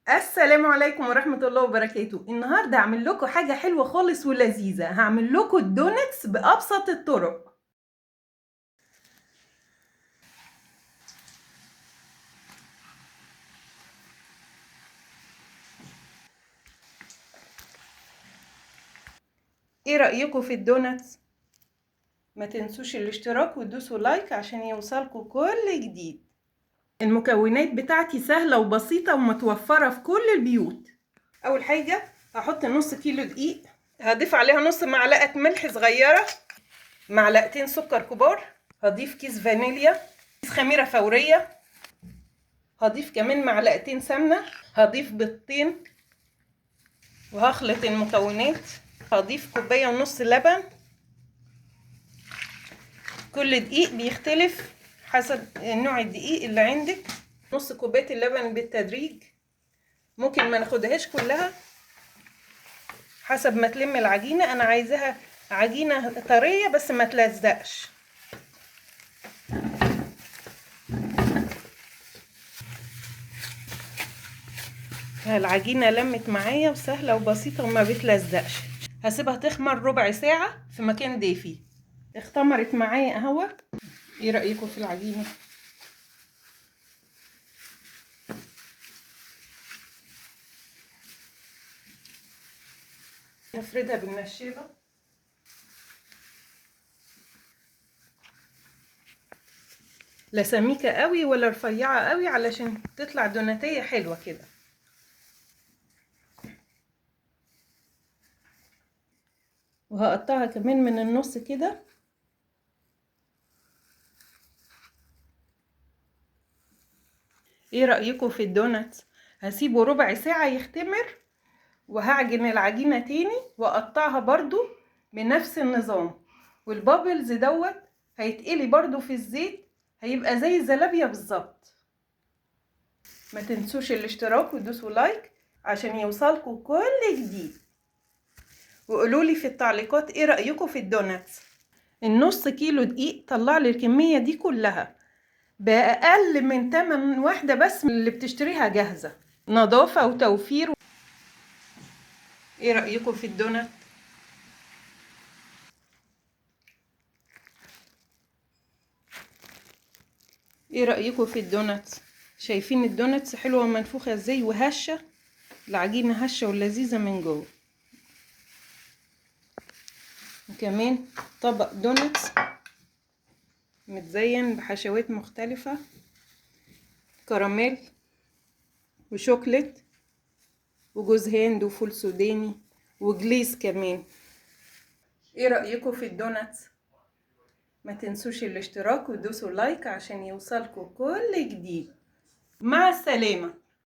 السلام عليكم ورحمة الله وبركاته. النهاردة هعمل لكم حاجة حلوة خالص ولذيذة. هعمل لكم الدونتس بأبسط الطرق. ايه رأيكم في الدونتس؟ ما تنسوش الاشتراك وتدوسوا لايك عشان يوصلكم كل جديد. المكونات بتاعتي سهلة وبسيطة ومتوفرة في كل البيوت. اول حاجة هحط نص كيلو دقيق، هضيف عليها نص معلقة ملح صغيرة، معلقتين سكر كبار، هضيف كيس فانيليا، كيس خميرة فورية، هضيف كمان معلقتين سمنة، هضيف بيضتين، وهخلط المكونات. هضيف كوباية ونص لبن. كل دقيق بيختلف حسب نوع الدقيق اللي عندك. نص كوباية اللبن بالتدريج، ممكن ما ناخدهاش كلها حسب ما تلم العجينة. انا عايزاها عجينة طرية بس ما تلزقش. العجينة لمت معايا وسهلة وبسيطة وما بتلزقش. هسيبها تخمر ربع ساعة في مكان دافي. اختمرت معايا اهو. ايه رأيكم في العجينة؟ هفردها بالنشابة. لا سميكة قوي ولا رفيعة قوي علشان تطلع دوناتية حلوة كده. وهقطعها كمان من النص كده. ايه رأيكم في الدونات؟ هسيبه ربع ساعة يختمر، وهعجن العجينة تاني واقطعها برضو بنفس النظام. والبابلز دوت هيتقلي برضو في الزيت، هيبقى زي الزلابية بالظبط. ما تنسوش الاشتراك وتدوسوا لايك عشان يوصلكوا كل جديد. وقولولي في التعليقات ايه رأيكم في الدوناتس. النص كيلو دقيق طلع لي الكمية دي كلها بأقل من 8 واحدة بس من اللي بتشتريها جاهزة. نظافة وتوفير. ايه رأيكم في الدونات؟ ايه رأيكم في الدوناتس؟ شايفين الدوناتس حلوة ومنفوخة ازاي وهشة؟ العجينة هشة ولذيذة من جوه. وكمان طبق دوناتس متزين بحشوات مختلفة، كراميل وشوكليت وجوز هند وفول سوداني وجليس كمان. ايه رأيكم في الدوناتس؟ ما تنسوش الاشتراك وتدوسوا لايك عشان يوصلكوا كل جديد. مع السلامة.